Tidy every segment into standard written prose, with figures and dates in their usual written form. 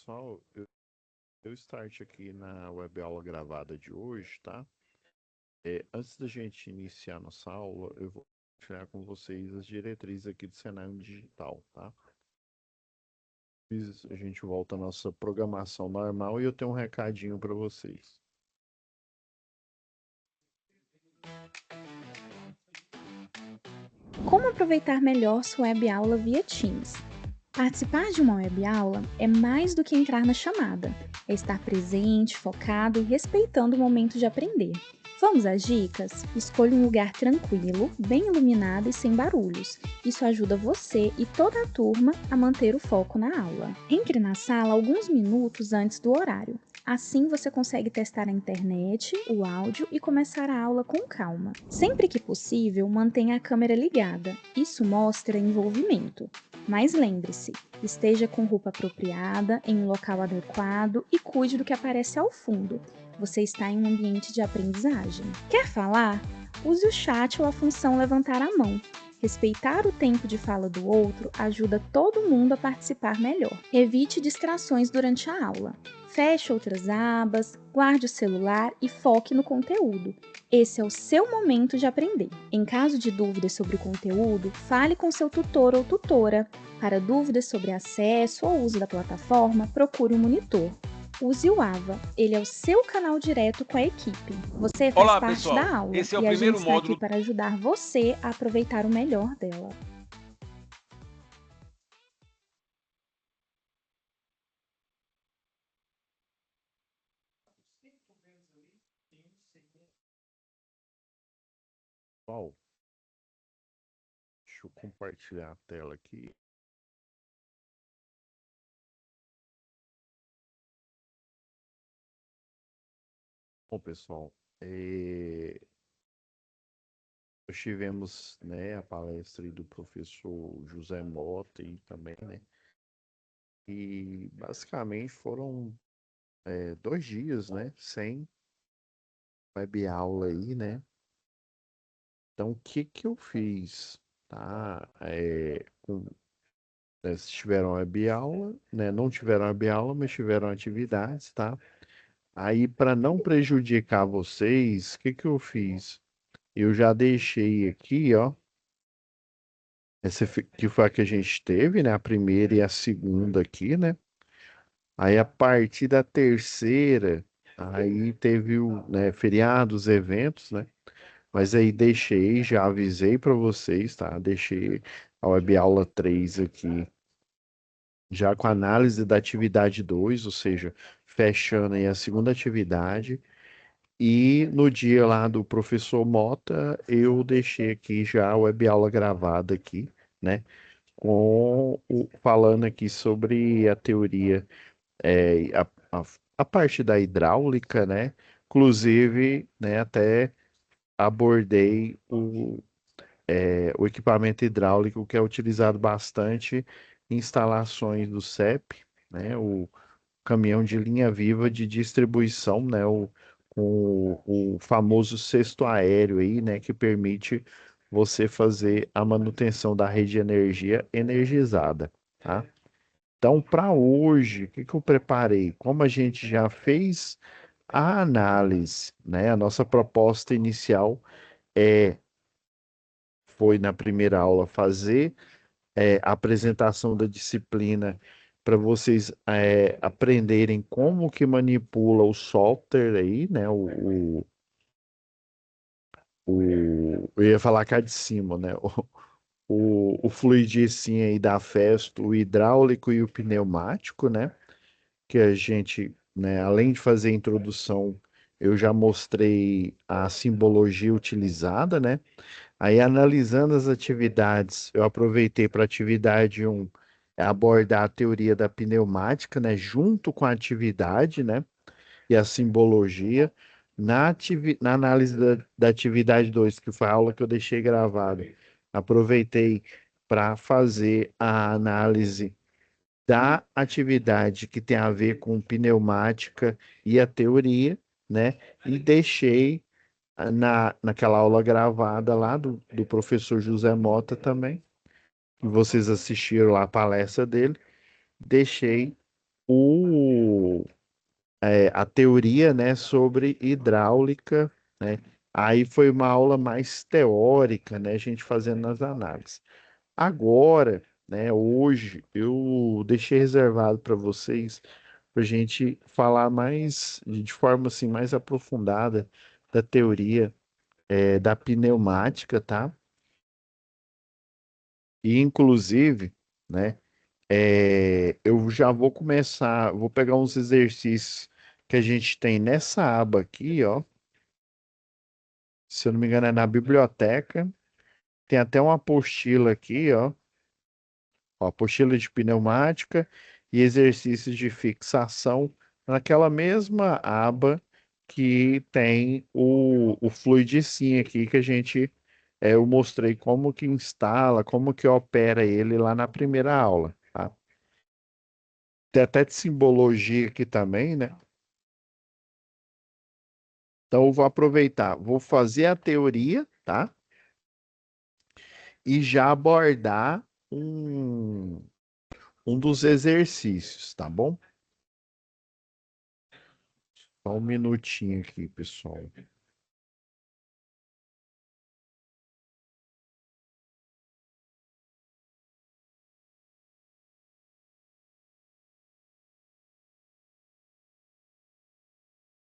Pessoal, eu start aqui na web aula gravada de hoje, tá? Antes da gente iniciar nossa aula, eu vou compartilhar com vocês as diretrizes aqui do cenário digital, tá? Depois a gente volta à nossa programação normal e eu tenho um recadinho para vocês. Como aproveitar melhor sua web aula via Teams? Participar de uma web aula é mais do que entrar na chamada, é estar presente, focado e respeitando o momento de aprender. Vamos às dicas? Escolha um lugar tranquilo, bem iluminado e sem barulhos. Isso ajuda você e toda a turma a manter o foco na aula. Entre na sala alguns minutos antes do horário. Assim você consegue testar a internet, o áudio e começar a aula com calma. Sempre que possível, mantenha a câmera ligada. Isso mostra envolvimento. Mas lembre-se, esteja com roupa apropriada, em um local adequado e cuide do que aparece ao fundo. Você está em um ambiente de aprendizagem. Quer falar? Use o chat ou a função levantar a mão. Respeitar o tempo de fala do outro ajuda todo mundo a participar melhor. Evite distrações durante a aula. Feche outras abas, guarde o celular e foque no conteúdo. Esse é o seu momento de aprender. Em caso de dúvidas sobre o conteúdo, fale com seu tutor ou tutora. Para dúvidas sobre acesso ou uso da plataforma, procure um monitor. Use o AVA, ele é o seu canal direto com a equipe. Você faz Olá, parte pessoal. da aula Esse é o e a gente primeiro está aqui módulo. para ajudar você a aproveitar o melhor dela. Pessoal, deixa eu compartilhar a tela aqui. Bom, pessoal, nós tivemos, né, a palestra aí do professor José Mota e também, né? E basicamente foram 2 dias, né, sem web aula aí, né? Então, o que que eu fiz, tá? Se tiveram web aula, né? Não tiveram web aula, mas tiveram atividades, tá? Aí, para não prejudicar vocês, o que que eu fiz? Eu já deixei aqui, ó. Que foi a que a gente teve, né? A primeira e a segunda aqui, né? Aí a partir da terceira, aí teve o, né, feriados, eventos, né? Mas aí deixei, já avisei para vocês, tá? Deixei a web aula 3 aqui, já com a análise da atividade 2, ou seja, fechando aí a segunda atividade. E no dia lá do professor Mota, eu deixei aqui já a web aula gravada aqui, né? Falando aqui sobre a teoria, a parte da hidráulica, né? Inclusive, né, até abordei o equipamento hidráulico que é utilizado bastante em instalações do CEP, né? O caminhão de linha viva de distribuição, né? O famoso cesto aéreo aí, né? Que permite você fazer a manutenção da rede de energia energizada, tá? Então, para hoje, o que que eu preparei? Como a gente já fez a análise, né? A nossa proposta inicial é foi na primeira aula fazer a apresentação da disciplina para vocês aprenderem como que manipula o software aí, né? Eu ia falar cá de cima, né? O fluidicinho aí da Festo, o hidráulico e o pneumático, né? Que a gente, né, além de fazer a introdução, eu já mostrei a simbologia utilizada, né? Aí, analisando as atividades, eu aproveitei para a atividade 1 abordar a teoria da pneumática, né, junto com a atividade, né, e a simbologia. Na análise da atividade 2, que foi a aula que eu deixei gravada, aproveitei para fazer a análise da atividade que tem a ver com pneumática e a teoria, né, e deixei naquela aula gravada lá do professor José Mota também, que vocês assistiram lá a palestra dele, deixei a teoria, né, sobre hidráulica, né? Aí foi uma aula mais teórica, né, a gente fazendo as análises. Agora, né, hoje eu deixei reservado para vocês para a gente falar mais de forma assim mais aprofundada da teoria da pneumática, tá? E inclusive, né, eu já vou começar, vou pegar uns exercícios que a gente tem nessa aba aqui, ó. Se eu não me engano, é na biblioteca. Tem até uma apostila aqui, ó, apostila de pneumática e exercícios de fixação naquela mesma aba que tem o Fluidisim aqui que a gente eu mostrei como que instala, como que opera ele lá na primeira aula, tá? Tem até de simbologia aqui também, né? Então eu vou aproveitar, vou fazer a teoria, tá? E já abordar um dos exercícios, tá bom? Só um minutinho aqui, pessoal.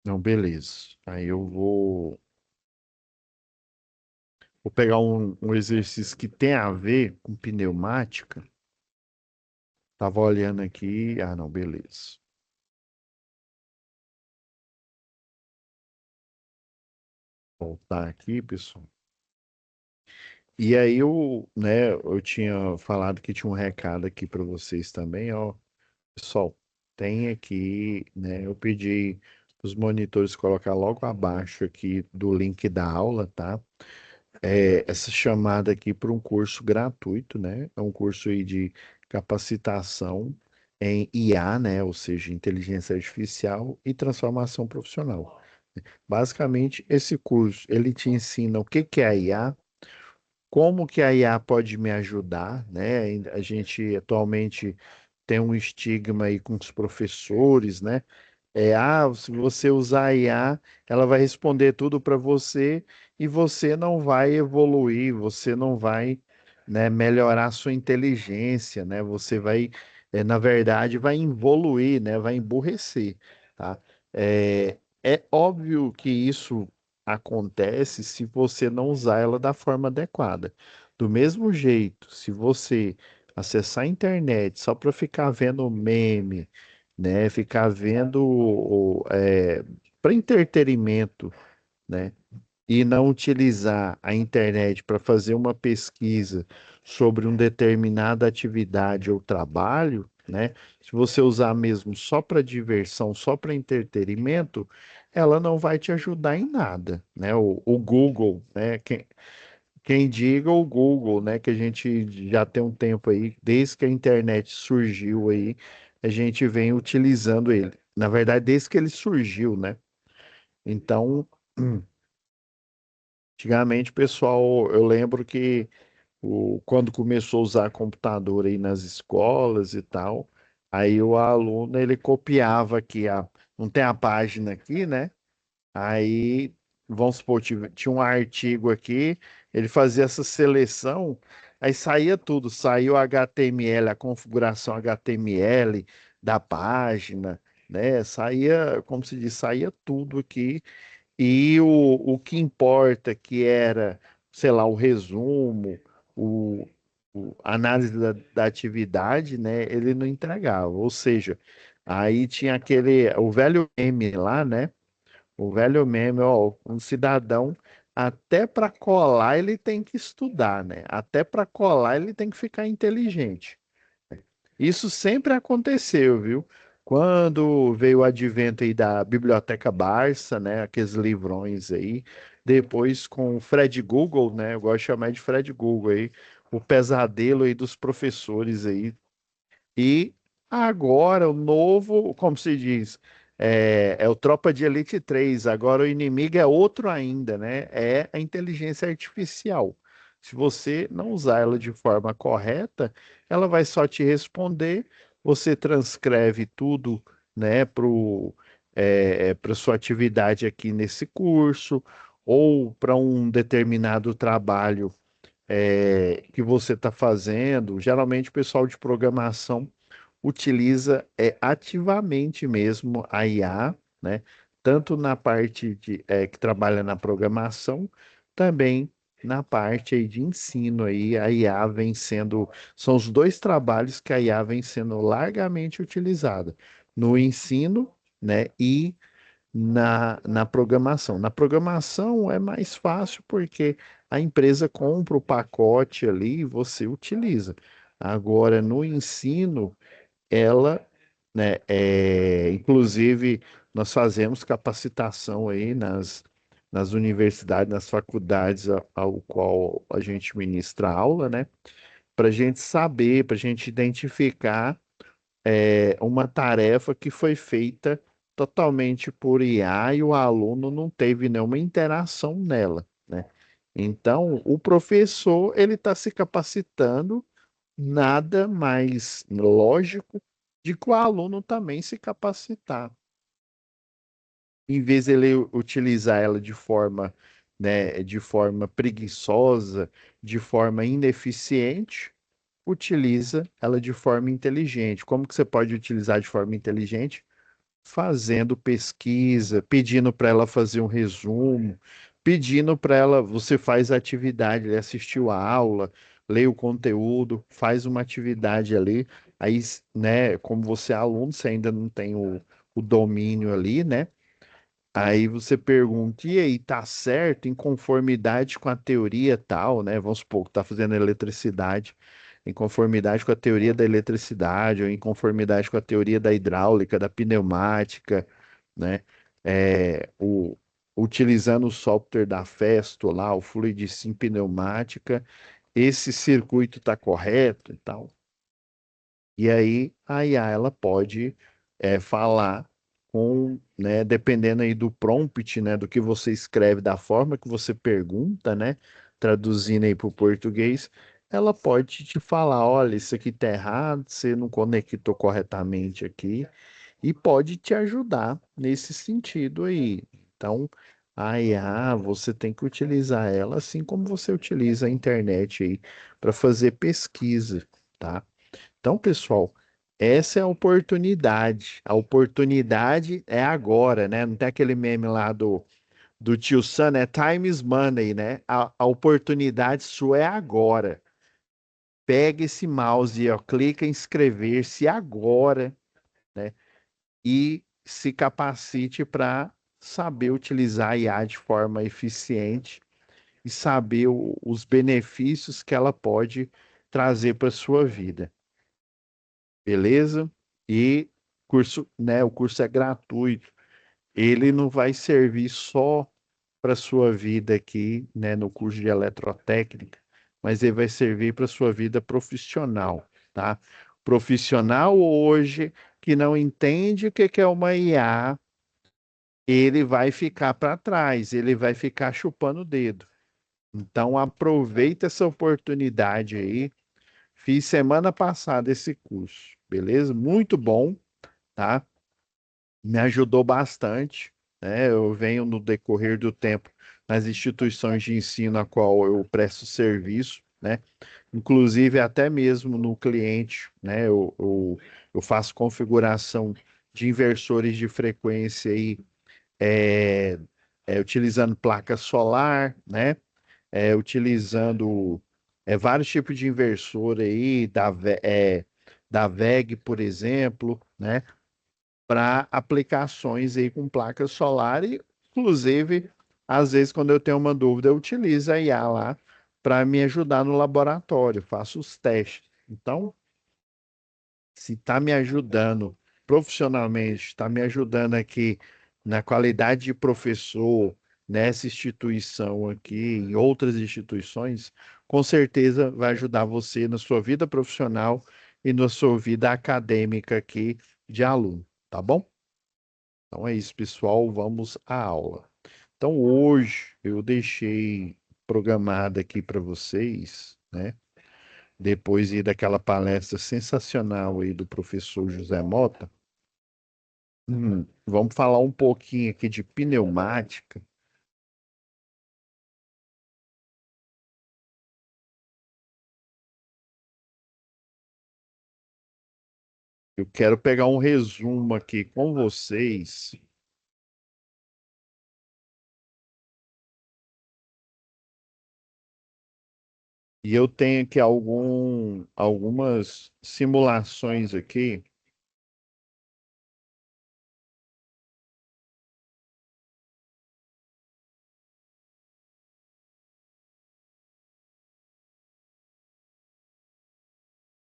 Não, beleza. Aí vou pegar um exercício que tem a ver com pneumática. Tava olhando aqui. Ah, não, beleza. Voltar aqui, pessoal. E aí eu tinha falado que tinha um recado aqui para vocês também, ó. Pessoal, tem aqui, né? Eu pedi os monitores colocar logo abaixo aqui do link da aula, tá? Essa chamada aqui para um curso gratuito, né? É um curso aí de capacitação em IA, né? Ou seja, inteligência artificial e transformação profissional. Basicamente, esse curso, ele te ensina o que que é a IA, como que a IA pode me ajudar, né? A gente atualmente tem um estigma aí com os professores, né? Se você usar a IA, ela vai responder tudo para você e você não vai evoluir, você não vai, né, melhorar a sua inteligência, né? Você vai, na verdade, vai evoluir, né? Vai emburrecer, tá? É óbvio que isso acontece se você não usar ela da forma adequada. Do mesmo jeito, se você acessar a internet só para ficar vendo meme, né? Ficar vendo para entretenimento, né? E não utilizar a internet para fazer uma pesquisa sobre uma determinada atividade ou trabalho, né? Se você usar mesmo só para diversão, só para entretenimento, ela não vai te ajudar em nada, né? O Google, né? Quem diga o Google, né? Que a gente já tem um tempo aí, desde que a internet surgiu aí, a gente vem utilizando ele. Na verdade, desde que ele surgiu, né? Então, antigamente, pessoal, eu lembro que quando começou a usar computador aí nas escolas e tal, aí o aluno ele copiava aqui não tem a página aqui, né? Aí, vamos supor, tinha um artigo aqui, ele fazia essa seleção, aí saía tudo, saiu o HTML, a configuração HTML da página, né? Saía, como se diz, saía tudo aqui. E o que importa, que era, sei lá, o resumo, o, a análise da atividade, né? Ele não entregava. Ou seja, aí tinha o velho meme lá, né? O velho meme, ó, um cidadão, até para colar ele tem que estudar, né? Até para colar ele tem que ficar inteligente. Isso sempre aconteceu, viu? Quando veio o advento aí da Biblioteca Barça, né? Aqueles livrões aí. Depois com o Fred Google, né? Eu gosto de chamar de Fred Google aí. O pesadelo aí dos professores aí e agora o novo, como se diz, é o Tropa de Elite 3. Agora o inimigo é outro ainda, né? É a inteligência artificial. Se você não usar ela de forma correta, ela vai só te responder, você transcreve tudo, né, para sua atividade aqui nesse curso, ou para um determinado trabalho que você está fazendo. Geralmente o pessoal de programação utiliza ativamente mesmo a IA, né? Tanto na parte que trabalha na programação, também na parte aí de ensino aí, a IA vem sendo, são os dois trabalhos que a IA vem sendo largamente utilizada, no ensino, né? E na programação. Na programação é mais fácil porque a empresa compra o pacote ali e você utiliza. Agora, no ensino, ela, né, inclusive, nós fazemos capacitação aí nas universidades, nas faculdades ao qual a gente ministra aula, né, para a gente saber, para a gente identificar uma tarefa que foi feita totalmente por IA e o aluno não teve nenhuma interação nela, né? Então, o professor ele está se capacitando, nada mais lógico de que o aluno também se capacitar. Em vez de ele utilizar ela de forma, né, de forma preguiçosa, de forma ineficiente, utiliza ela de forma inteligente. Como que você pode utilizar de forma inteligente? Fazendo pesquisa, pedindo para ela fazer um resumo, pedindo para ela, você faz a atividade, ele assistiu a aula, lê o conteúdo, faz uma atividade ali, aí, né, como você é aluno, você ainda não tem o domínio ali, né? Aí você pergunta, e aí, tá certo, em conformidade com a teoria tal, né? Vamos supor que tá fazendo eletricidade, em conformidade com a teoria da eletricidade, ou em conformidade com a teoria da hidráulica, da pneumática, né? Utilizando o software da Festo lá, o Fluidisim Pneumática, esse circuito está correto e tal. E aí a IA ela pode falar com, né, dependendo aí do prompt, né, do que você escreve, da forma que você pergunta, né, traduzindo aí para o português, ela pode te falar, olha, isso aqui tá errado, você não conectou corretamente aqui, e pode te ajudar nesse sentido aí. Então, a IA, você tem que utilizar ela assim como você utiliza a internet aí para fazer pesquisa, tá? Então, pessoal, essa é a oportunidade. A oportunidade é agora, né? Não tem aquele meme lá do tio Sam, né? Time is money, né? A oportunidade sua é agora. Pega esse mouse e ó, clica em inscrever-se agora, né? E se capacite para saber utilizar a IA de forma eficiente e saber os benefícios que ela pode trazer para a sua vida. Beleza? E né, o curso é gratuito. Ele não vai servir só para sua vida aqui, né, no curso de eletrotécnica, mas ele vai servir para sua vida profissional, tá? Profissional hoje que não entende o que que é uma IA, ele vai ficar para trás, ele vai ficar chupando o dedo. Então aproveita essa oportunidade aí. Fiz semana passada esse curso, beleza? Muito bom, tá? Me ajudou bastante, né? Eu venho no decorrer do tempo nas instituições de ensino a qual eu presto serviço, né? Inclusive até mesmo no cliente, né? Eu faço configuração de inversores de frequência aí, é, utilizando placa solar, né? Utilizando vários tipos de inversor aí, da VEG, por exemplo, né? Para aplicações aí com placa solar e, inclusive, às vezes quando eu tenho uma dúvida, eu utilizo a IA lá para me ajudar no laboratório, faço os testes. Então, se está me ajudando profissionalmente, está me ajudando aqui na qualidade de professor, nessa instituição aqui, em outras instituições, com certeza vai ajudar você na sua vida profissional e na sua vida acadêmica aqui de aluno, tá bom? Então é isso, pessoal. Vamos à aula. Então hoje eu deixei programado aqui para vocês, né? Depois daquela palestra sensacional aí do professor José Mota, Vamos falar um pouquinho aqui de pneumática. Eu quero pegar um resumo aqui com vocês. E eu tenho aqui algumas simulações aqui.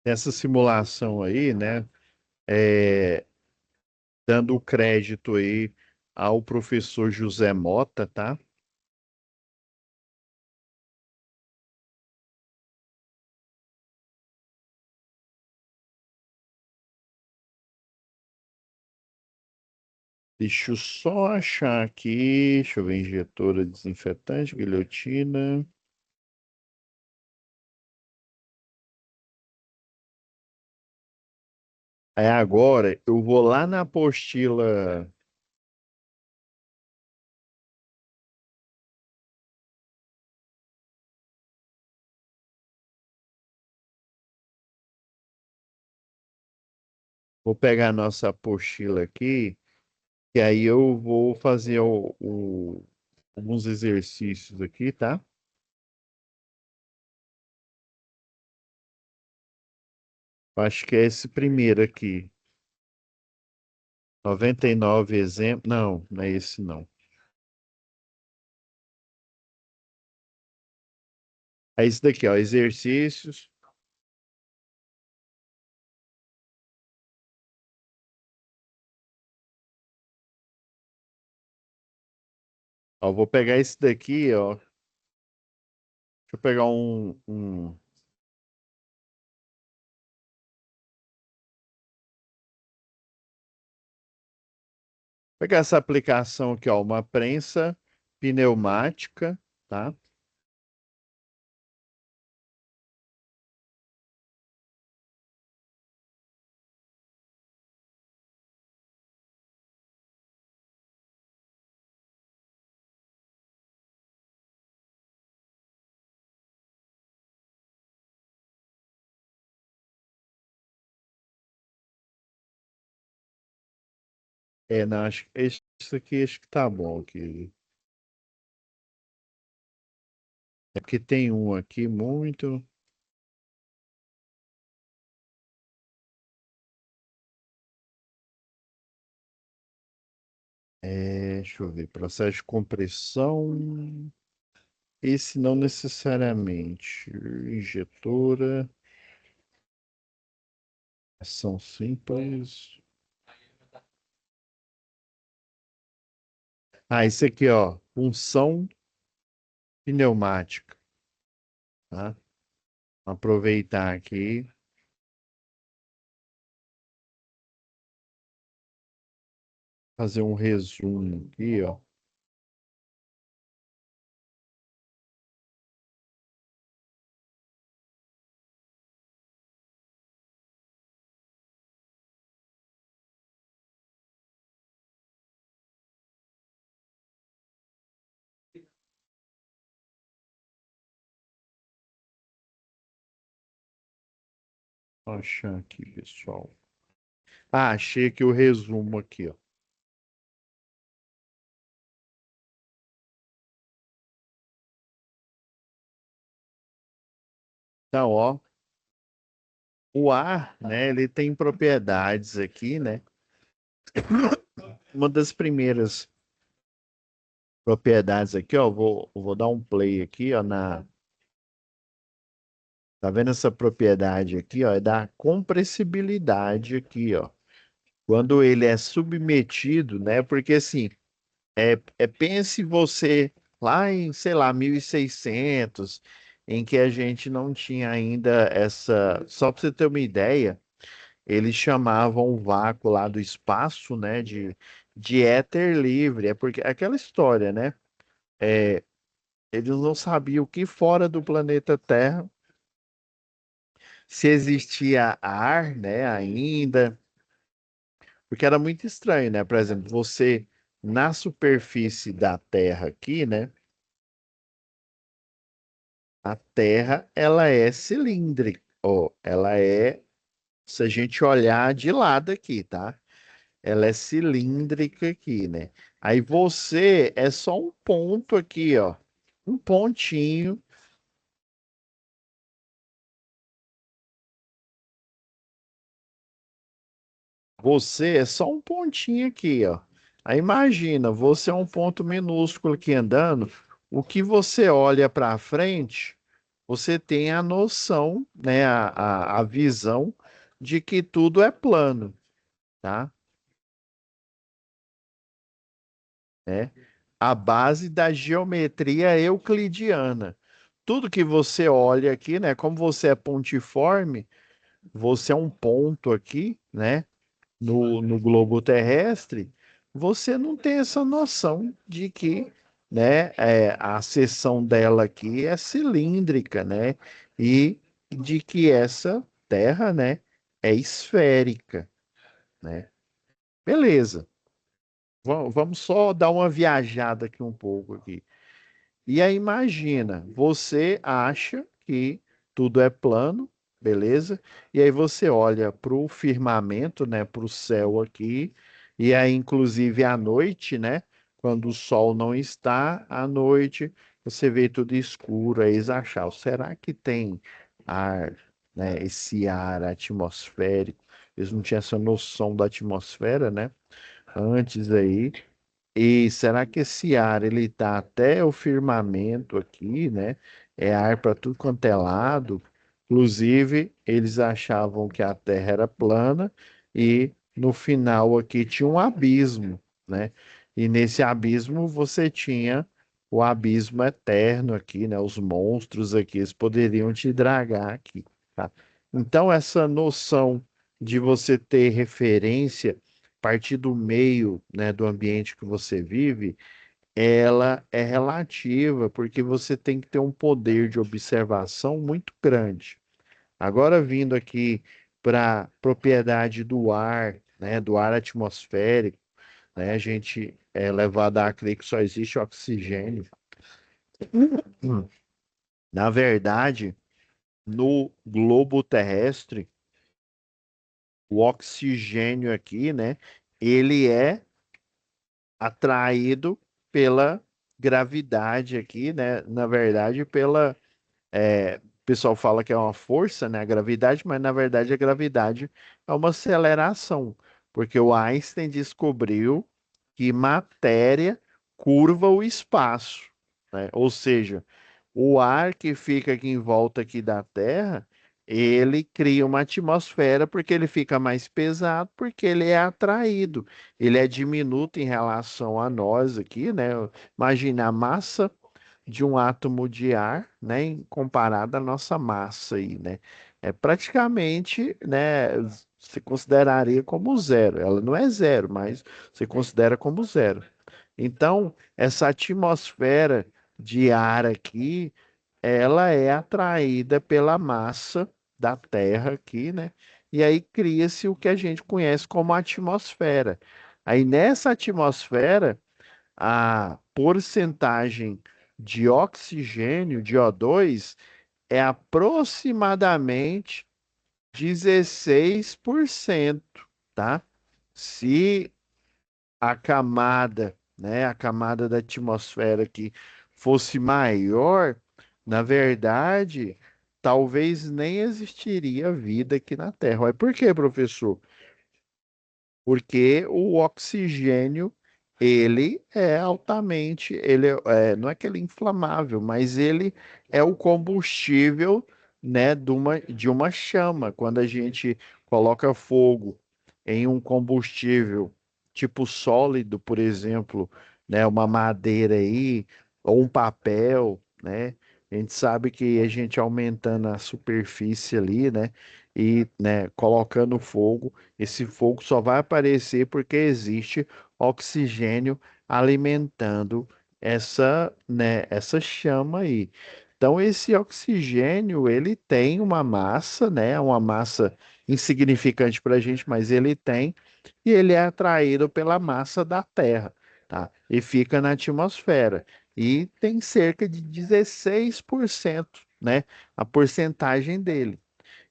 Essa simulação aí, né? é, Dando o crédito aí ao professor José Mota, tá? Deixa eu só achar aqui. Deixa eu ver, injetora desinfetante, guilhotina. Aí agora eu vou lá na apostila. Vou pegar a nossa apostila aqui, e aí eu vou fazer alguns exercícios aqui, tá? Acho que é esse primeiro aqui. 99 exemplos. Não, não é esse não. É esse daqui, ó. Exercícios. Ó, vou pegar esse daqui, ó. Deixa eu pegar pegar essa aplicação aqui, ó. Uma prensa pneumática, tá? Não, acho que esse aqui acho que tá bom aqui. É porque tem um aqui muito. Deixa eu ver. Processo de compressão. Esse não necessariamente. Injetora. Ação simples. Ah, esse aqui, ó. Função pneumática, tá? Aproveitar aqui. Fazer um resumo aqui, ó. Vou achar aqui, pessoal. Ah, achei aqui o resumo aqui, ó. Então, ó, o ar, né, ele tem propriedades aqui, né? Uma das primeiras propriedades aqui, ó, vou dar um play aqui, ó, tá vendo essa propriedade aqui, ó, é da compressibilidade aqui, ó. Quando ele é submetido, né? Porque assim, pense você lá em, sei lá, 1600, em que a gente não tinha ainda essa. Só para você ter uma ideia, eles chamavam o vácuo lá do espaço, né, de éter livre. É porque aquela história, né? Eles não sabiam que fora do planeta Terra se existia ar, né, ainda, Porque era muito estranho, né? Por exemplo, você na superfície da Terra aqui, né? A Terra, ela é cilíndrica, ó, ela é, se a gente olhar de lado aqui, tá? Ela é cilíndrica aqui, né? Aí você é só um ponto aqui, ó. Um pontinho. Você é só um pontinho aqui, ó. Aí imagina, você é um ponto minúsculo aqui andando. O que você olha para frente, você tem a noção, né? A visão de que tudo é plano, tá? É a base da geometria euclidiana. Tudo que você olha aqui, né? Como você é pontiforme, você é um ponto aqui, né? No globo terrestre, você não tem essa noção de que, né? A seção dela aqui é cilíndrica, né? E de que essa Terra, né? É esférica, né? Beleza. Vamos só dar uma viajada aqui um pouco aqui. E aí imagina, você acha que tudo é plano, beleza? E aí você olha para o firmamento, né, para o céu aqui, e aí inclusive à noite, né, quando o sol não está, à noite você vê tudo escuro, aí você achar, será que tem ar, né, esse ar atmosférico? Eles não tinham essa noção da atmosfera, né? Antes aí. E será que esse ar ele tá até o firmamento aqui, né? É ar para tudo quanto é lado. Inclusive, eles achavam que a Terra era plana e no final aqui tinha um abismo, né? E nesse abismo você tinha o abismo eterno aqui, né? Os monstros aqui, eles poderiam te dragar aqui, tá? Então, essa noção de você ter referência partir do meio, né, do ambiente que você vive, ela é relativa, porque você tem que ter um poder de observação muito grande. Agora, vindo aqui para propriedade do ar, né, do ar atmosférico, né, a gente é levado a crer que só existe oxigênio. Hum. Na verdade, no globo terrestre, o oxigênio aqui, né, ele é atraído pela gravidade aqui, né? Na verdade, o pessoal fala que é uma força, né? A gravidade, mas na verdade a gravidade é uma aceleração, porque o Einstein descobriu que matéria curva o espaço, né? Ou seja, o ar que fica aqui em volta aqui da Terra, ele cria uma atmosfera porque ele fica mais pesado, porque ele é atraído. Ele é diminuto em relação a nós aqui, né? Imagina a massa de um átomo de ar, né, comparado à nossa massa aí, né? É praticamente, né, se consideraria como zero. Ela não é zero, mas você considera como zero. Então, essa atmosfera de ar aqui, ela é atraída pela massa da Terra aqui, né? E aí cria-se o que a gente conhece como atmosfera. Aí nessa atmosfera, a porcentagem de oxigênio, de O2, é aproximadamente 16%, tá? Se a camada, né, a camada da atmosfera que fosse maior, na verdade, talvez nem existiria vida aqui na Terra. Mas por quê, professor? Porque o oxigênio, ele é altamente, não é que ele é inflamável, mas ele é o combustível, né, de uma chama. Quando a gente coloca fogo em um combustível tipo sólido, por exemplo, né, uma madeira aí, ou um papel, né, a gente sabe que a gente aumentando a superfície ali, né, e, né, colocando fogo, esse fogo só vai aparecer porque existe oxigênio alimentando essa chama aí. Então, esse oxigênio, ele tem uma massa, né? Uma massa insignificante para a gente, mas ele tem, e ele é atraído pela massa da Terra, tá? E fica na atmosfera. E tem cerca de 16%, né? A porcentagem dele.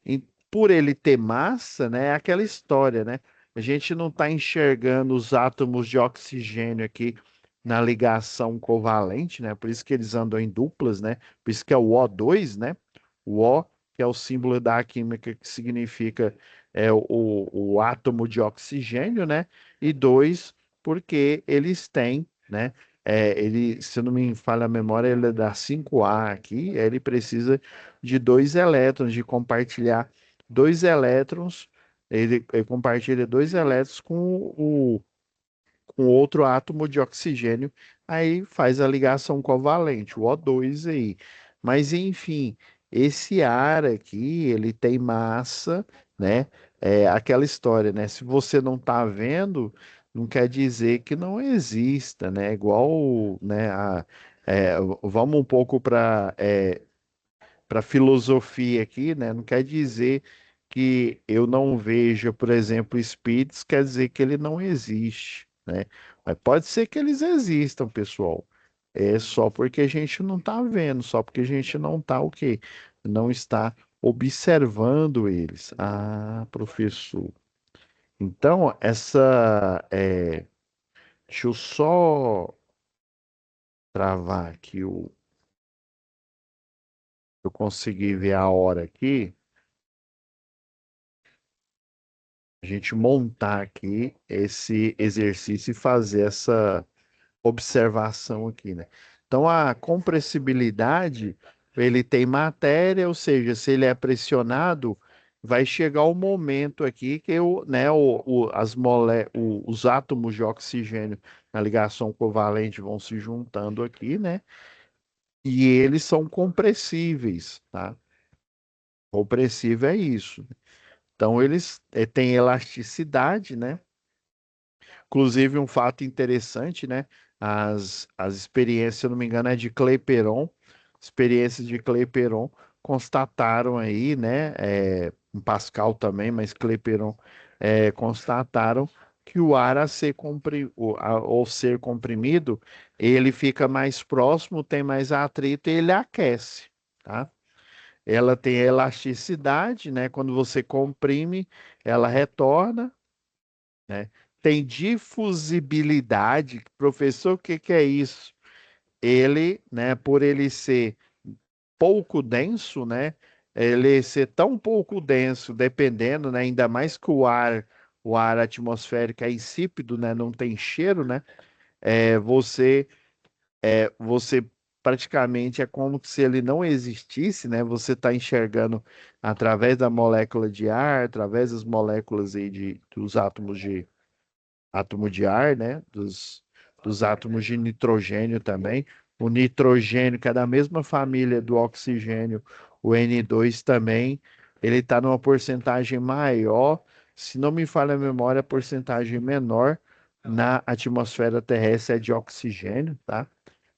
E por ele ter massa, né, é aquela história, né? A gente não está enxergando os átomos de oxigênio aqui na ligação covalente, né? Por isso que eles andam em duplas, né? Por isso que é o O2, né? O O, que é o símbolo da química que significa o átomo de oxigênio, né? E dois, porque eles têm, né? Ele, se eu não me falha a memória, ele é da 5A aqui, ele precisa de dois elétrons, de compartilhar dois elétrons, ele compartilha dois elétrons com outro átomo de oxigênio, aí faz a ligação covalente, o O2 aí. Mas enfim, esse ar aqui, ele tem massa, né? É aquela história, né? Se você não está vendo, não quer dizer que não exista, né? Igual, né? Vamos um pouco para filosofia aqui, né? Não quer dizer que eu não veja, por exemplo, espíritos, quer dizer que ele não existe, né? Mas pode ser que eles existam, pessoal. É só porque a gente não está vendo, só porque a gente não está o quê? Não está observando eles. Ah, professor. Então, deixa eu só travar aqui eu consegui ver a hora aqui. A gente montar aqui esse exercício e fazer essa observação aqui, né? Então, a compressibilidade, ele tem matéria, ou seja, se ele é pressionado, vai chegar o momento aqui que né, os átomos de oxigênio na ligação covalente vão se juntando aqui, né? E eles são compressíveis, tá? Compressível é isso. Então, eles têm elasticidade, né? Inclusive, um fato interessante, né? As experiências, se eu não me engano, é de Clapeyron, experiências de Clapeyron constataram aí, né? Em Pascal também, mas Clapeyron constataram que o ar ao ser comprimido, ele fica mais próximo, tem mais atrito e ele aquece, tá? Ela tem elasticidade, né? Quando você comprime, ela retorna, né? Tem difusibilidade. Professor, o que que é isso? Ele, né, por ele ser pouco denso, né, ele ser tão pouco denso, dependendo, né, ainda mais que o ar atmosférico é insípido, né, não tem cheiro, né, você praticamente é como se ele não existisse, né, você está enxergando através da molécula de ar, através das moléculas aí dos átomo de ar, né? Dos átomos de nitrogênio também. O nitrogênio, que é da mesma família do oxigênio, o N2 também, ele está numa porcentagem maior, se não me falha a memória, a porcentagem menor na atmosfera terrestre é de oxigênio, tá?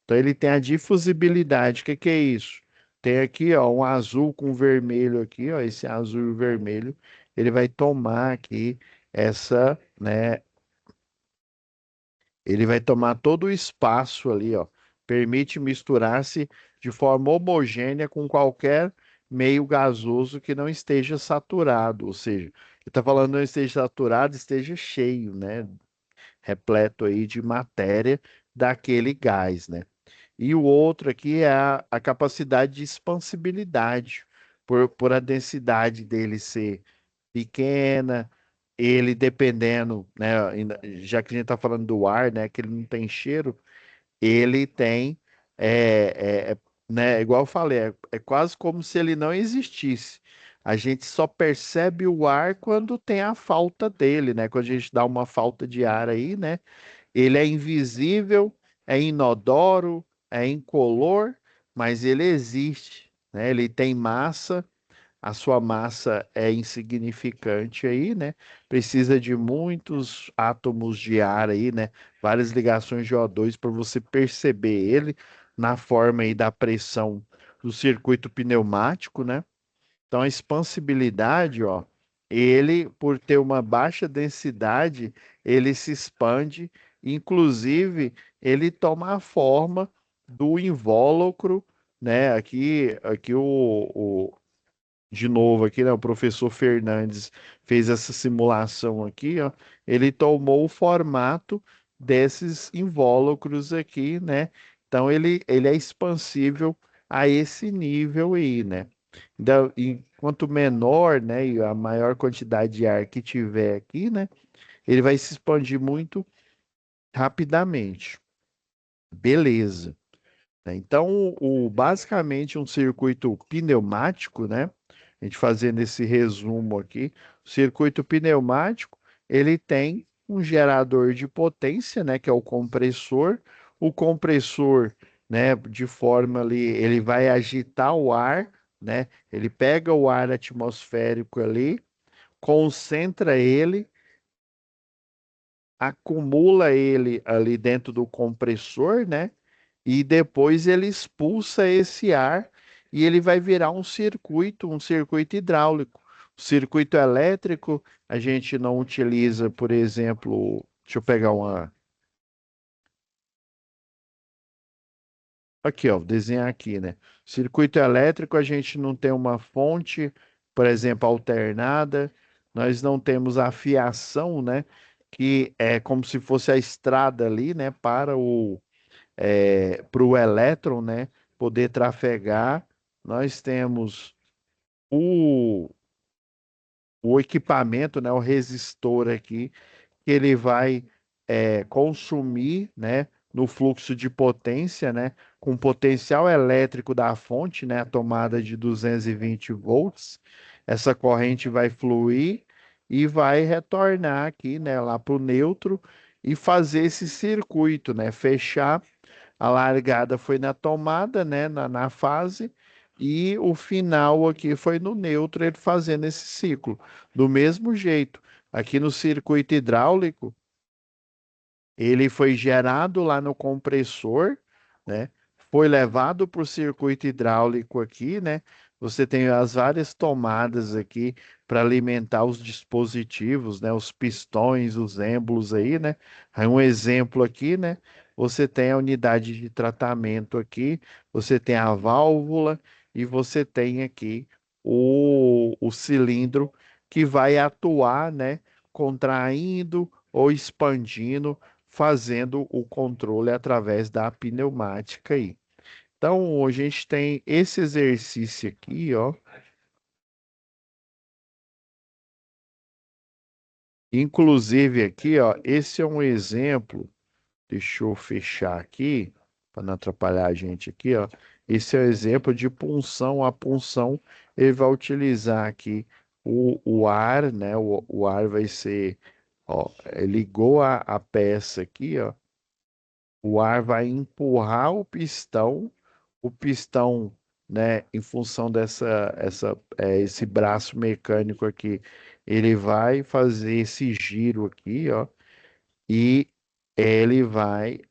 Então ele tem a difusibilidade. O que que é isso? Tem aqui, ó, um azul com vermelho aqui, ó, esse azul e o vermelho, ele vai tomar aqui né, ele vai tomar todo o espaço ali, ó. Permite misturar-se de forma homogênea com qualquer meio gasoso que não esteja saturado. Ou seja, ele está falando não esteja saturado, esteja cheio, né? Repleto aí de matéria daquele gás, né? E o outro aqui é a capacidade de expansibilidade, por a densidade dele ser pequena, ele dependendo, né, já que a gente está falando do ar, né, que ele não tem cheiro, ele tem, né, igual eu falei, é quase como se ele não existisse. A gente só percebe o ar quando tem a falta dele, né? Quando a gente dá uma falta de ar aí, né? Ele é invisível, é inodoro, é incolor, mas ele existe, né? Ele tem massa, a sua massa é insignificante aí, né? Precisa de muitos átomos de ar aí, né? Várias ligações de O2 para você perceber ele na forma aí da pressão do circuito pneumático, né? Então a expansibilidade, ó. ele, por ter uma baixa densidade, ele se expande, inclusive ele toma a forma do invólucro, né? Aqui de novo aqui, né? O professor Fernandes fez essa simulação aqui, ó. Ele tomou o formato desses invólucros aqui, né? Então ele é expansível a esse nível aí, né? E quanto menor, né, e a maior quantidade de ar que tiver aqui, né, ele vai se expandir muito rapidamente. Beleza. Né? Então, basicamente um circuito pneumático, né? A gente fazendo esse resumo aqui, o circuito pneumático, ele tem um gerador de potência, né, que é o compressor. O compressor, né, de forma ali, ele vai agitar o ar, né? Ele pega o ar atmosférico ali, concentra ele, acumula ele ali dentro do compressor, né? E depois ele expulsa esse ar e ele vai virar um circuito hidráulico. O circuito elétrico, a gente não utiliza, por exemplo, deixa eu pegar uma. Aqui, ó, vou desenhar aqui, né? Circuito elétrico, a gente não tem uma fonte, por exemplo, alternada, nós não temos a fiação, né? Que é como se fosse a estrada ali, né? Para o elétron, né, poder trafegar. Nós temos o, o equipamento, né, o resistor aqui, que ele vai consumir, né, no fluxo de potência, né, com potencial elétrico da fonte, né, a tomada de 220 volts, essa corrente vai fluir e vai retornar aqui, né, lá para o neutro e fazer esse circuito, né, fechar. A largada foi na tomada, né, na fase, e o final aqui foi no neutro, ele fazendo esse ciclo. Do mesmo jeito, aqui no circuito hidráulico, ele foi gerado lá no compressor, né? Foi levado para o circuito hidráulico aqui, né? Você tem as várias tomadas aqui para alimentar os dispositivos, né? Os pistões, os êmbolos aí, né? Aí um exemplo aqui, né? Você tem a unidade de tratamento aqui, você tem a válvula e você tem aqui o cilindro que vai atuar, né? Contraindo ou expandindo fazendo o controle através da pneumática aí. Então, a gente tem esse exercício aqui, ó. Inclusive aqui, ó, esse é um exemplo. Deixa eu fechar aqui para não atrapalhar a gente aqui, ó. Esse é um exemplo de punção. A punção, ele vai utilizar aqui o ar, né? O ar vai ser, ó, ligou a peça aqui, ó. O ar vai empurrar o pistão, né, em função esse braço mecânico aqui, ele vai fazer esse giro aqui, ó, e ele vai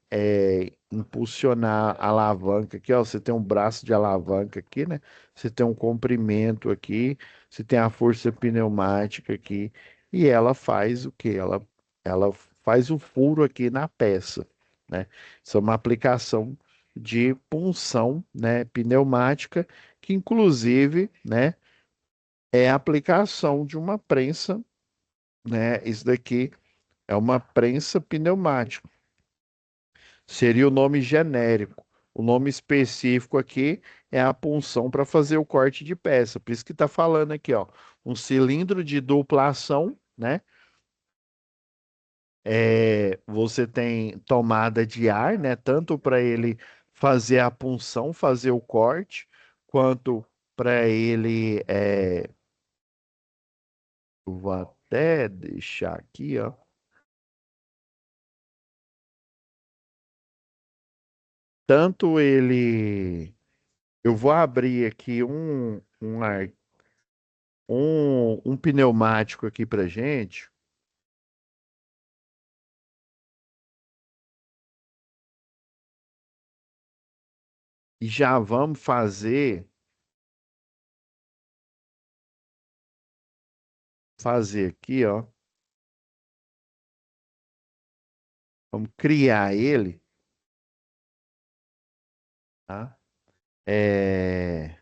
impulsionar a alavanca aqui, ó. Você tem um braço de alavanca aqui, né? Você tem um comprimento aqui, você tem a força pneumática aqui, e ela faz o quê? Ela faz o furo aqui na peça, né? Isso é uma aplicação de punção, né, pneumática, que inclusive, né, é a aplicação de uma prensa, né? Isso daqui é uma prensa pneumática. Seria o nome genérico. O nome específico aqui é a punção para fazer o corte de peça. Por isso que está falando aqui, ó, um cilindro de dupla ação, né? Você tem tomada de ar, né? Tanto para ele fazer a punção, fazer o corte, quanto para ele. Eu vou até deixar aqui, ó. Tanto ele. Eu vou abrir aqui um pneumático aqui para gente e já vamos fazer fazer aqui, ó. Vamos criar ele, tá? É...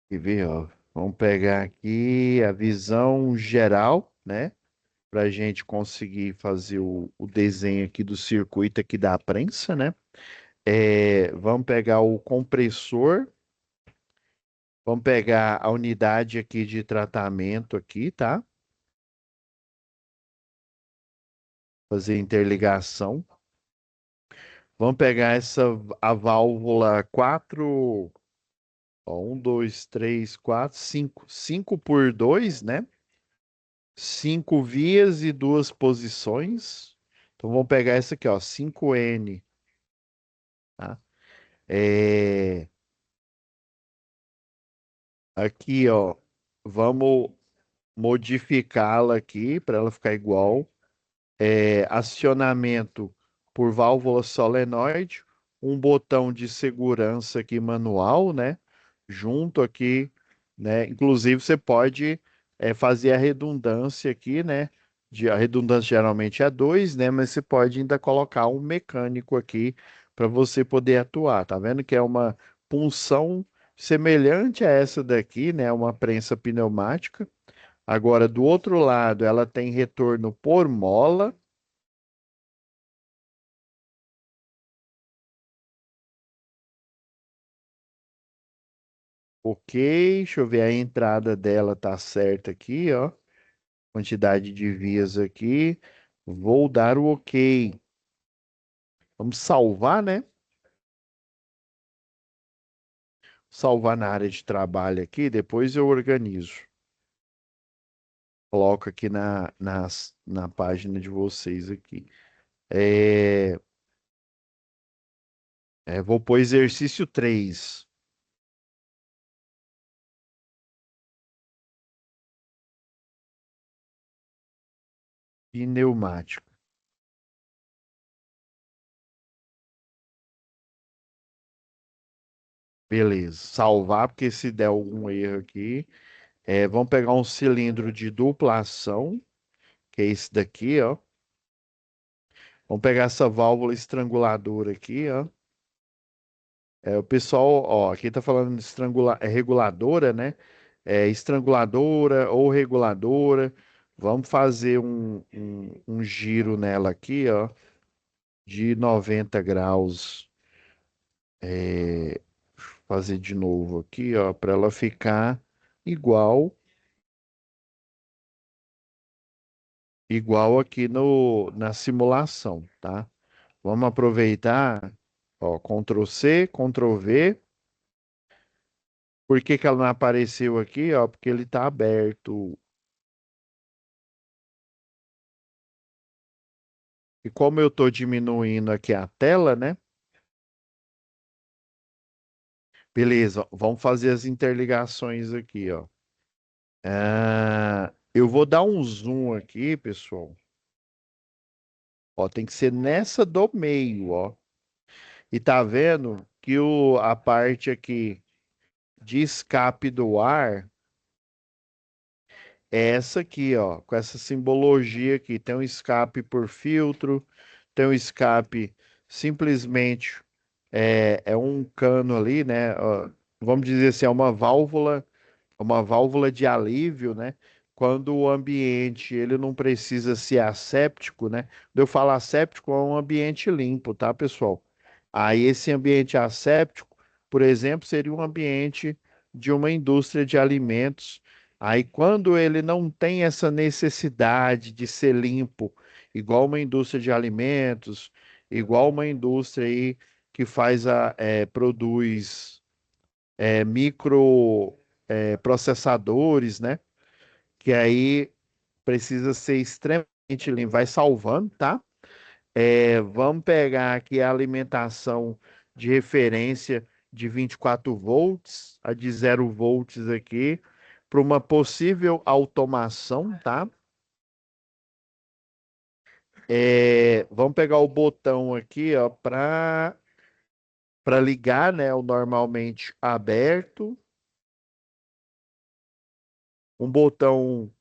Quer ver, ó? Vamos pegar aqui a visão geral, né? Para a gente conseguir fazer o desenho aqui do circuito aqui da prensa, né? Vamos pegar o compressor, vamos pegar a unidade aqui de tratamento aqui, tá? Fazer interligação. Vamos pegar a válvula 4, ó, 1, 2, 3, 4, 5, 5 por 2, né? 5 vias e duas posições. Então vamos pegar essa aqui, ó, 5N, tá? É, aqui, ó, vamos modificá-la aqui para ela ficar igual. Acionamento por válvula solenoide, um botão de segurança aqui manual, né? Junto aqui, né? Inclusive você pode fazer a redundância aqui, né? A redundância geralmente é dois, né? Mas você pode ainda colocar um mecânico aqui para você poder atuar. Tá vendo que é uma punção semelhante a essa daqui, né? Uma prensa pneumática. Agora, do outro lado, ela tem retorno por mola. Ok, deixa eu ver a entrada dela tá certa aqui, ó. Quantidade de vias aqui. Vou dar o ok. Vamos salvar, né? Salvar na área de trabalho aqui, depois eu organizo. Coloco aqui na página de vocês aqui. É, vou pôr exercício 3, pneumático. Beleza. Salvar, porque se der algum erro aqui. Vamos pegar um cilindro de dupla ação, que é esse daqui, ó. Vamos pegar essa válvula estranguladora aqui, ó. O pessoal, ó, aqui tá falando de reguladora, né? Estranguladora ou reguladora. Vamos fazer um giro nela aqui, ó, de 90 graus. Fazer de novo aqui, ó, para ela ficar igual, igual aqui no, na simulação, tá? Vamos aproveitar, ó, Ctrl C, Ctrl V. Por que que ela não apareceu aqui, ó? Porque ele está aberto. E como eu estou diminuindo aqui a tela, né? Beleza, vamos fazer as interligações aqui, ó. Eu vou dar um zoom aqui, pessoal. Ó, tem que ser nessa do meio, ó. E tá vendo que a parte aqui de escape do ar é essa aqui, ó, com essa simbologia aqui. Tem um escape por filtro, tem um escape simplesmente é um cano ali, né? Ó, vamos dizer assim, é uma válvula de alívio, né? Quando o ambiente ele não precisa ser asséptico, né? Quando eu falo asséptico, é um ambiente limpo, tá, pessoal? Aí esse ambiente asséptico, por exemplo, seria um ambiente de uma indústria de alimentos. Aí quando ele não tem essa necessidade de ser limpo, igual uma indústria de alimentos, igual uma indústria aí que produz micro processadores, né? Que aí precisa ser extremamente limpo. Vai salvando, tá? Vamos pegar aqui a alimentação de referência de 24 volts, a de 0 volts aqui, para uma possível automação, tá? Vamos pegar o botão aqui, ó, para ligar, né, o normalmente aberto. um botão.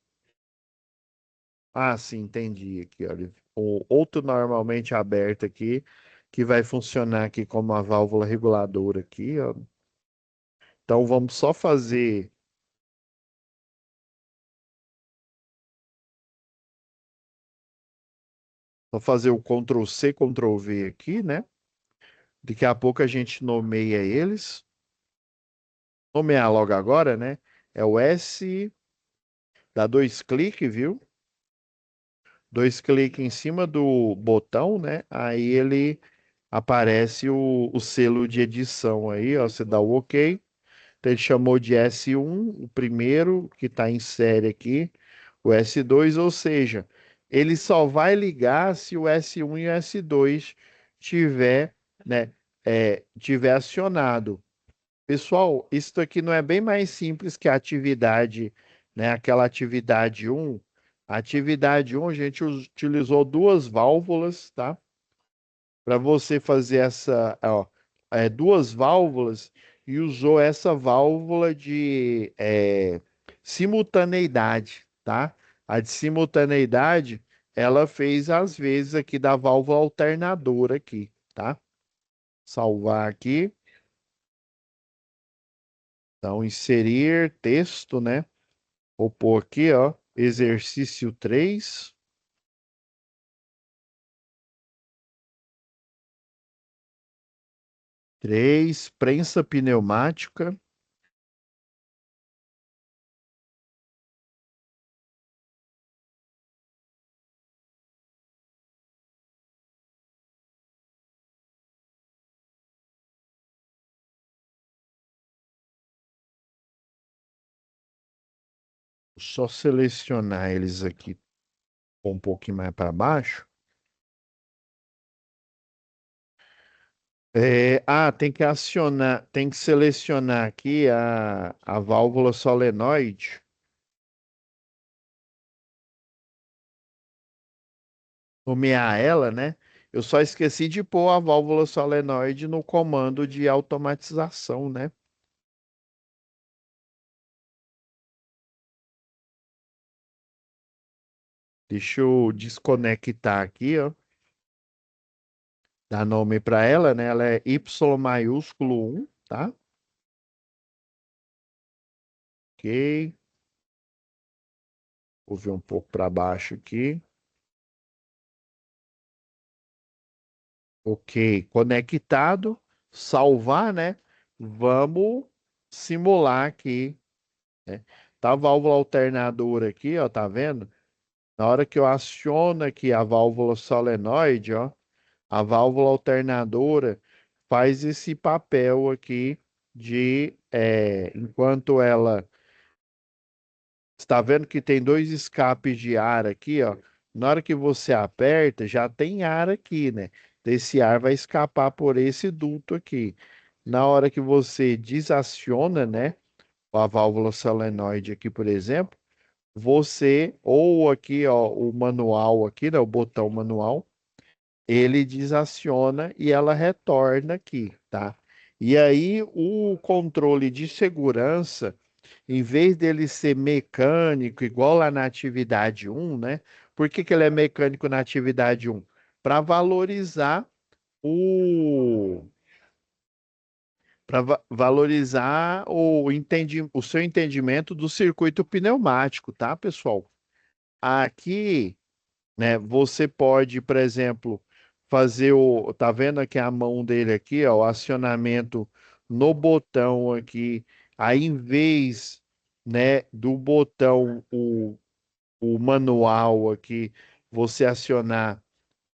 Ah, sim, entendi aqui, olha. O outro normalmente aberto aqui, que vai funcionar aqui como uma válvula reguladora aqui, ó. Então vamos só fazer o Ctrl C, Ctrl V aqui, né? Daqui a pouco a gente nomeia eles. Nomear logo agora, né? É o S, dá dois cliques, viu? Dois cliques em cima do botão, né? Aí ele aparece o selo de edição aí, ó. Você dá o OK. Então ele chamou de S1, o primeiro que está em série aqui, o S2, ou seja, ele só vai ligar se o S1 e o S2 tiver, né, tiver acionado. Pessoal, isso aqui não é bem mais simples que a atividade, né? Aquela atividade um. A atividade um, a gente utilizou duas válvulas, tá? Para você fazer essa, ó, duas válvulas e usou essa válvula de simultaneidade, tá? A de simultaneidade, ela fez às vezes aqui da válvula alternadora aqui, tá? Salvar aqui. Então, inserir texto, né? Vou pôr aqui, ó, exercício 3, 3, prensa pneumática. Só selecionar eles aqui um pouquinho mais para baixo. Tem que acionar, tem que selecionar aqui a válvula solenoide, nomear ela, né? Eu só esqueci de pôr a válvula solenoide no comando de automatização, né? Deixa eu desconectar aqui, ó. Dar nome para ela, né? Ela é Y maiúsculo 1, tá? Ok. Vou ver um pouco para baixo aqui. Ok. Conectado. Salvar, né? Vamos simular aqui, né? Tá a válvula alternadora aqui, ó, tá vendo? Na hora que eu aciono aqui a válvula solenoide, ó, a válvula alternadora faz esse papel aqui de, enquanto ela está vendo que tem dois escapes de ar aqui, ó. Na hora que você aperta, já tem ar aqui, né? Esse ar vai escapar por esse duto aqui. Na hora que você desaciona, né, a válvula solenoide aqui, por exemplo, você, ou aqui, ó, o manual aqui, né, o botão manual, ele desaciona e ela retorna aqui, tá? E aí o controle de segurança, em vez dele ser mecânico, igual lá na atividade um, né? Por que que ele é mecânico na atividade um? Para valorizar o valorizar o seu entendimento do circuito pneumático, tá, pessoal? Aqui, né? Você pode, por exemplo, fazer tá vendo aqui a mão dele aqui, ó, o acionamento no botão aqui, aí em vez, né, do botão o manual aqui, você acionar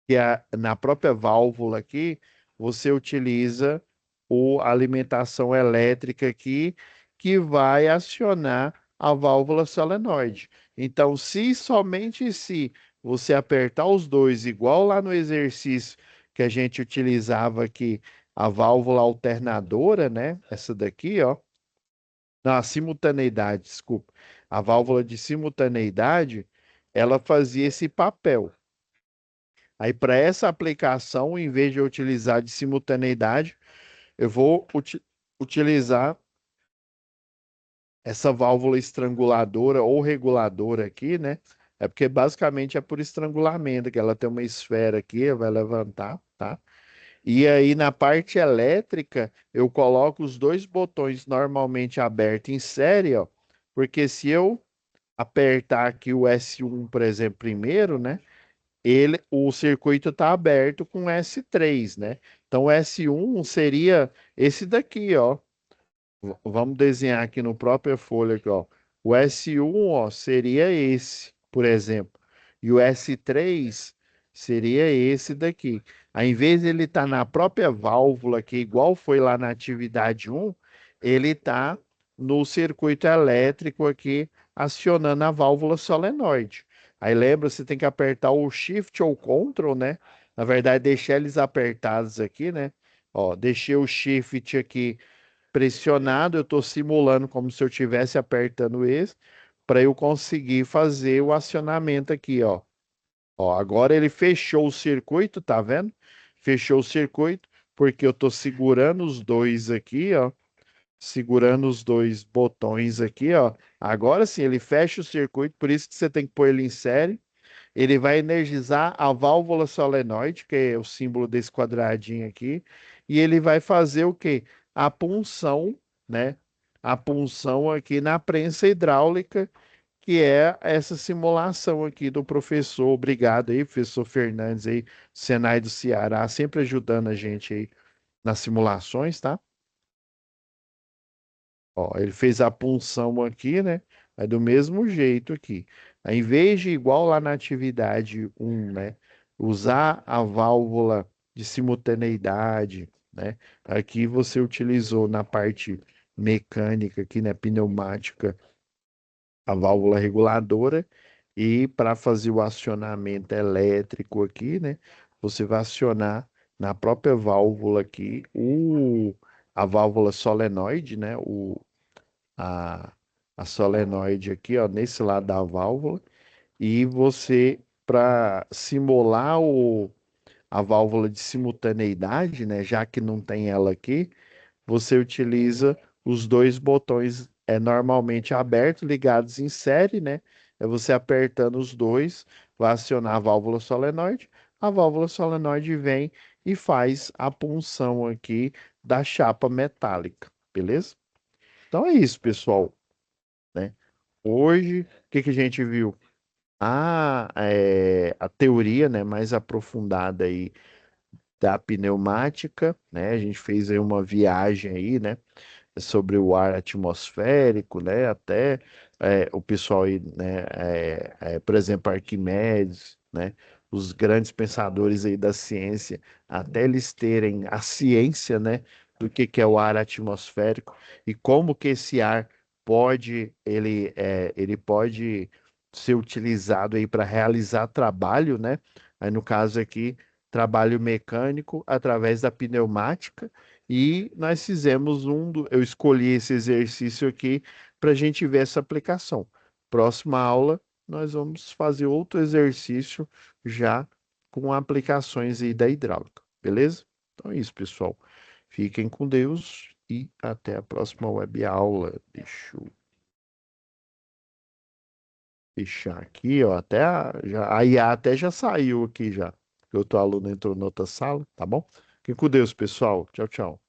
que na própria válvula aqui, você utiliza a alimentação elétrica aqui, que vai acionar a válvula solenoide. Então, se somente se você apertar os dois, igual lá no exercício que a gente utilizava aqui, a válvula alternadora, né? Essa daqui, ó. Não, a simultaneidade, desculpa. A válvula de simultaneidade, ela fazia esse papel. Aí, para essa aplicação, em vez de eu utilizar de simultaneidade, eu vou utilizar essa válvula estranguladora ou reguladora aqui, né? É porque basicamente é por estrangulamento, que ela tem uma esfera aqui, vai levantar, tá? E aí na parte elétrica, eu coloco os dois botões normalmente abertos em série, ó, porque se eu apertar aqui o S1, por exemplo, primeiro, né? O circuito está aberto com S3, né? Então o S1 seria esse daqui, ó. Vamos desenhar aqui no próprio folha aqui, ó. O S1, ó, seria esse, por exemplo. E o S3 seria esse daqui. Ao invés de ele estar na própria válvula aqui, igual foi lá na atividade 1, ele está no circuito elétrico aqui, acionando a válvula solenoide. Aí lembra, você tem que apertar o Shift ou Ctrl, né? Na verdade, deixar eles apertados aqui, né? Ó, deixei o Shift aqui pressionado, eu estou simulando como se eu estivesse apertando esse, para eu conseguir fazer o acionamento aqui, ó. Ó, agora ele fechou o circuito, tá vendo? Fechou o circuito, porque eu estou segurando os dois aqui, ó. Segurando os dois botões aqui, ó. Agora sim, ele fecha o circuito, por isso que você tem que pôr ele em série. Ele vai energizar a válvula solenoide, que é o símbolo desse quadradinho aqui, e ele vai fazer o quê? A punção, né? A punção aqui na prensa hidráulica, que é essa simulação aqui do professor. Obrigado aí, professor Fernandes aí, Senai do Ceará, sempre ajudando a gente aí nas simulações, tá? Ó, ele fez a punção aqui, né? É do mesmo jeito aqui. Aí, em vez de igual lá na atividade 1, né? Usar a válvula de simultaneidade, né? Aqui você utilizou na parte mecânica aqui, né? Pneumática, a válvula reguladora. E para fazer o acionamento elétrico aqui, né? Você vai acionar na própria válvula aqui a válvula solenoide, né? A, a solenoide aqui, ó, nesse lado da válvula, e você, para simular a válvula de simultaneidade, né, já que não tem ela aqui, você utiliza os dois botões normalmente abertos, ligados em série, né? É você apertando os dois, vai acionar a válvula solenoide vem e faz a punção aqui da chapa metálica, beleza? Então é isso, pessoal, né? Hoje, o que que a gente viu? A teoria, né, mais aprofundada aí da pneumática, né? A gente fez aí uma viagem aí, né, sobre o ar atmosférico, né? Até o pessoal aí, né? Por exemplo, Arquimedes, né? Os grandes pensadores aí da ciência, até eles terem a ciência, né? Do que é o ar atmosférico e como que esse ar ele pode ser utilizado aí para realizar trabalho, né? Aí no caso aqui, trabalho mecânico através da pneumática e nós fizemos eu escolhi esse exercício aqui para a gente ver essa aplicação. Próxima aula, nós vamos fazer outro exercício já com aplicações aí da hidráulica, beleza? Então é isso, pessoal. Fiquem com Deus e até a próxima web aula. Deixa eu fechar aqui, ó. A IA até já saiu aqui já. Que outro aluno entrou na outra sala, tá bom? Fiquem com Deus, pessoal. Tchau, tchau.